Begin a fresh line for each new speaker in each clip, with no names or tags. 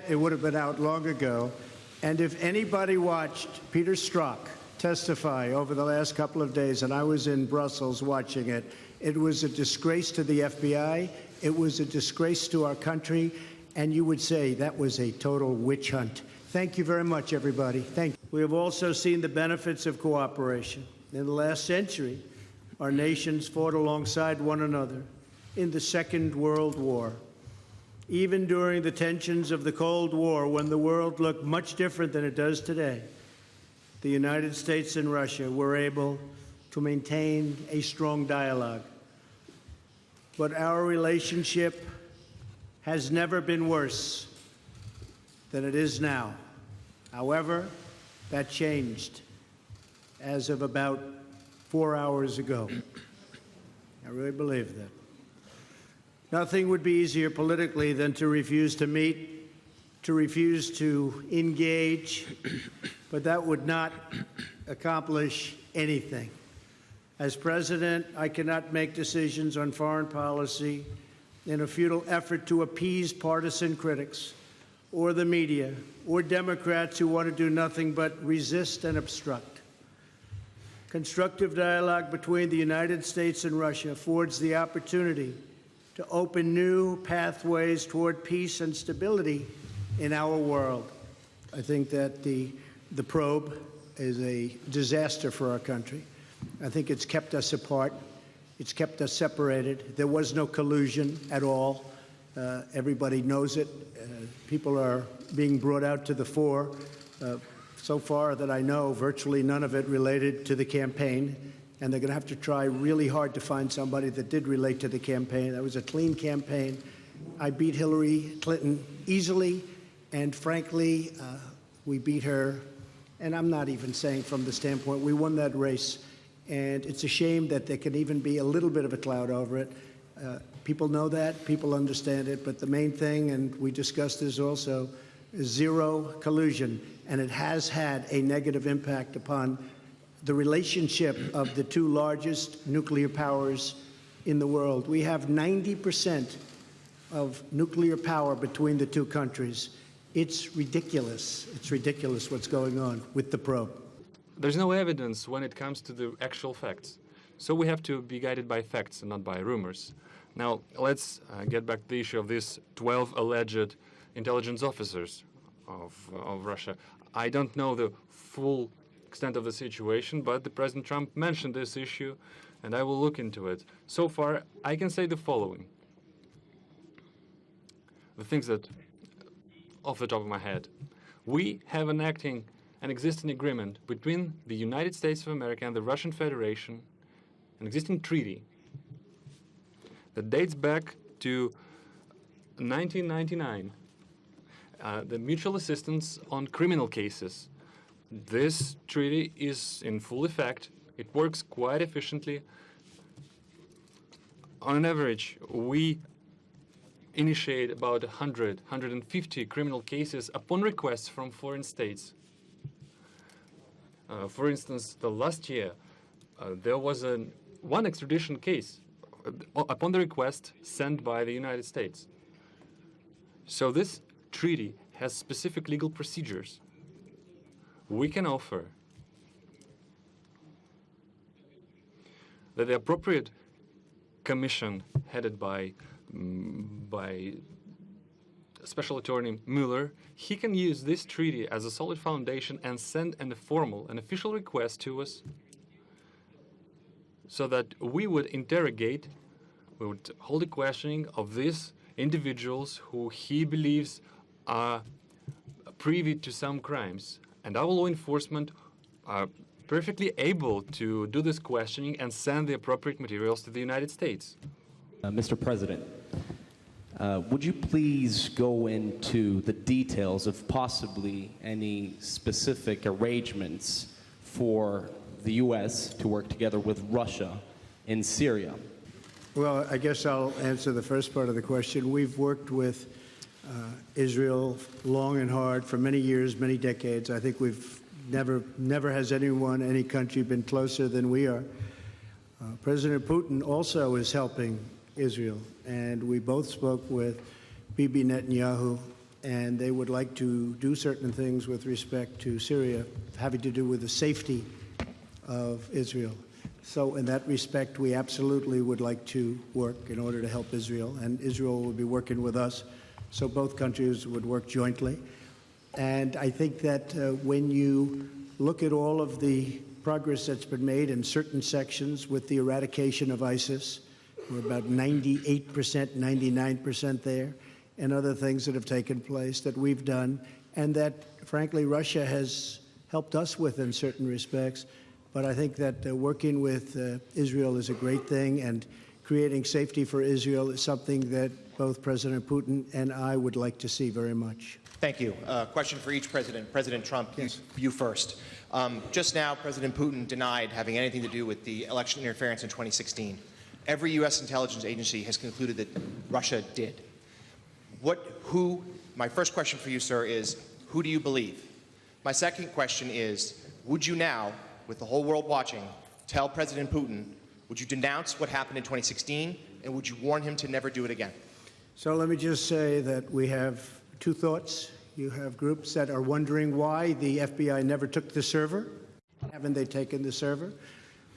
It would have been out long ago. And if anybody watched Peter Strzok testify over the last couple of days, and I was in Brussels watching it, it was a disgrace to the FBI. It was a disgrace to our country. And you would say that was a total witch hunt. Thank you very much, everybody. Thank you. We have also seen the benefits of cooperation. In the last century, our nations fought alongside one another in the Second World War. Even during the tensions of the Cold War, when the world looked much different than it does today, the United States and Russia were able to maintain a strong dialogue. But our relationship has never been worse than it is now. However, that changed as of about 4 hours ago. I really believe that. Nothing would be easier politically than to refuse to meet, to refuse to engage, but that would not accomplish anything. As president, I cannot make decisions on foreign policy in a futile effort to appease partisan critics or the media or Democrats who want to do nothing but resist and obstruct. Constructive dialogue between the United States and Russia affords the opportunity to open new pathways toward peace and stability in our world. I think that the probe is a disaster for our country. I think it's kept us apart. It's kept us separated. There was no collusion at all. Everybody knows it. People are being brought out to the fore. So far that I know, virtually none of it related to the campaign. And they're going to have to try really hard to find somebody that did relate to the campaign. That was a clean campaign. I beat Hillary Clinton easily. And frankly, we beat her. And I'm not even saying from the standpoint, we won that race. And it's a shame that there can even be a little bit of a cloud over it. People know that, people understand it, but the main thing, and we discussed this also, is zero collusion. And it has had a negative impact upon the relationship of the two largest nuclear powers in the world. We have 90% of nuclear power between the two countries. It's ridiculous. It's ridiculous what's going on with the probe.
There's no evidence when it comes to the actual facts. So we have to be guided by facts and not by rumors. Now, let's get back to the issue of these 12 alleged intelligence officers of Russia. I don't know the full extent of the situation, but the President Trump mentioned this issue, and I will look into it. So far, I can say the following. The things that, off the top of my head, we have an existing agreement between the United States of America and the Russian Federation, an existing treaty that dates back to 1999, the mutual assistance on criminal cases. This treaty is in full effect. It works quite efficiently. On average, we initiate about 150 criminal cases upon requests from foreign states. For instance, the last year, there was one extradition case upon the request sent by the United States. So this treaty has specific legal procedures. We can offer that the appropriate commission headed by Special Attorney Mueller, he can use this treaty as a solid foundation and send an official request to us so that we would interrogate, we would hold a questioning of these individuals who he believes are privy to some crimes. And our law enforcement are perfectly able to do this questioning and send the appropriate materials to the United States.
Mr. President, would you please go into the details of possibly any specific arrangements for the U.S. to work together with Russia in Syria?
Well, I guess I'll answer the first part of the question. We've worked with Israel long and hard for many years, many decades. I think we've never has any country been closer than we are. President Putin also is helping Israel, and we both spoke with Bibi Netanyahu, and they would like to do certain things with respect to Syria having to do with the safety of Israel. So in that respect, we absolutely would like to work in order to help Israel, and Israel will be working with us, so both countries would work jointly. And I think that when you look at all of the progress that's been made in certain sections with the eradication of ISIS, we're about 98%, 99% there, and other things that have taken place that we've done, and that, frankly, Russia has helped us with in certain respects. But I think that working with Israel is a great thing, and creating safety for Israel is something that both President Putin and I would like to see very much.
Thank you. Question for each president. President Trump,
yes.
you first. Just now, President Putin denied having anything to do with the election interference in 2016. Every U.S. intelligence agency has concluded that Russia did. My first question for you, sir, is who do you believe? My second question is, would you now, with the whole world watching, tell President Putin, would you denounce what happened in 2016, and would you warn him to never do it again?
So let me just say that we have two thoughts. You have groups that are wondering why the FBI never took the server. Haven't they taken the server?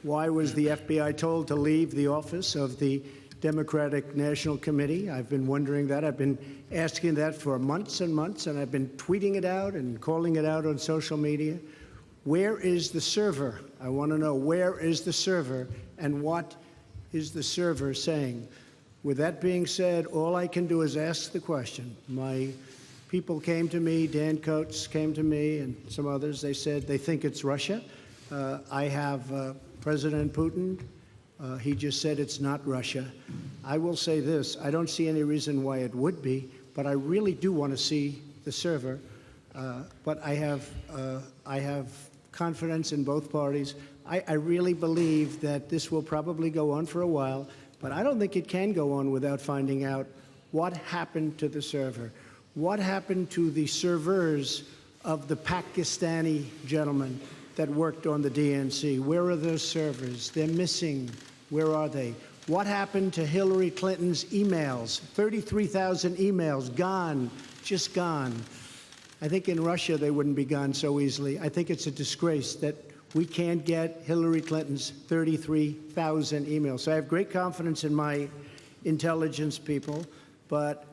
Why was the FBI told to leave the office of the Democratic National Committee? I've been wondering that. I've been asking that for months and months, and I've been tweeting it out and calling it out on social media. Where is the server? I want to know, where is the server, and what is the server saying? With that being said, all I can do is ask the question. My people came to me, Dan Coates came to me, and some others. They said they think it's Russia. I have President Putin. He just said it's not Russia. I will say this. I don't see any reason why it would be, but I really do want to see the server. But I have confidence in both parties. I really believe that this will probably go on for a while, but I don't think it can go on without finding out what happened to the server. What happened to the servers of the Pakistani gentleman that worked on the DNC? Where are those servers? They're missing. Where are they? What happened to Hillary Clinton's emails? 33,000 emails gone, just gone. I think in Russia they wouldn't be gone so easily. I think it's a disgrace that we can't get Hillary Clinton's 33,000 emails. So I have great confidence in my intelligence people, but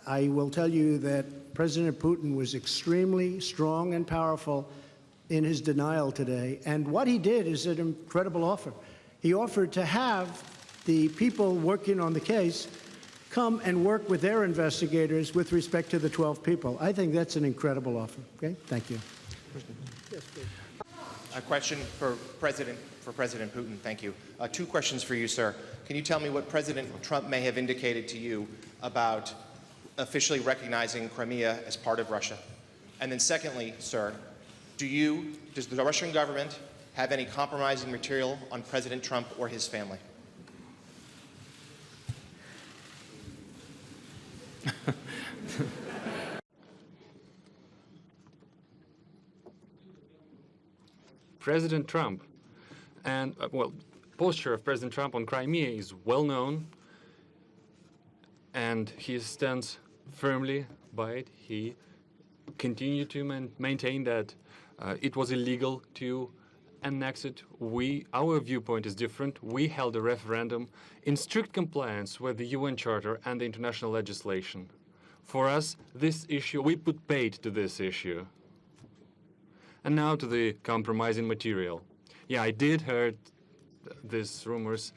I will tell you that President Putin was extremely strong and powerful in his denial today. And what he did is an incredible offer. He offered to have the people working on the case come and work with their investigators with respect to the 12 people. I think that's an incredible offer. Okay? Thank you.
Yes, please. A question for President Putin. Thank you. Two questions for you, sir. Can you tell me what President Trump may have indicated to you about officially recognizing Crimea as part of Russia? And then secondly, sir, does the Russian government have any compromising material on President Trump or his family?
President Trump and, posture of President Trump on Crimea is well known, and he stands firmly by it. He continued to maintain that it was illegal to annex it. Our viewpoint is different. We held a referendum in strict compliance with the UN Charter and the international legislation. For us, this issue, we put paid to this issue. And now to the compromising material. Yeah, I did heard these rumors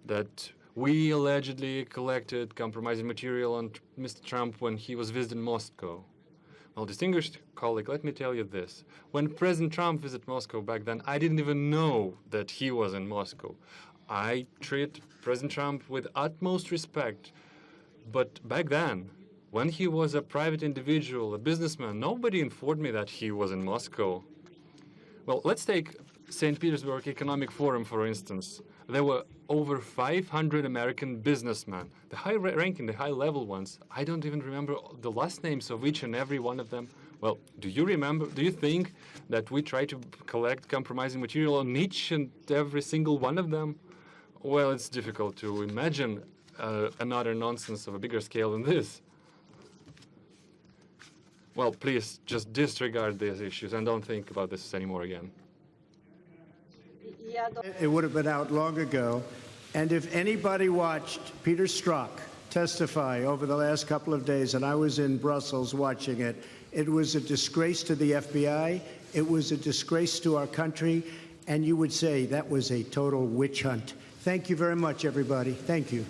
that we allegedly collected compromising material on Mr. Trump when he was visiting Moscow. Well, distinguished colleague, let me tell you this. When President Trump visited Moscow back then, I didn't even know that he was in Moscow. I treat President Trump with utmost respect. But back then, when he was a private individual, a businessman, nobody informed me that he was in Moscow. Well, let's take St. Petersburg Economic Forum, for instance. There were over 500 American businessmen, the high-ranking, the high-level ones. I don't even remember the last names of each and every one of them. Well, do you think that we try to collect compromising material on each and every single one of them? Well, it's difficult to imagine another nonsense of a bigger scale than this. well, please just disregard these issues and don't think about this anymore again.
It would have been out long ago. And if anybody watched Peter Strzok testify over the last couple of days, and I was in Brussels watching it, it was a disgrace to the FBI. It was a disgrace to our country. And you would say that was a total witch hunt. Thank you very much, everybody. Thank you.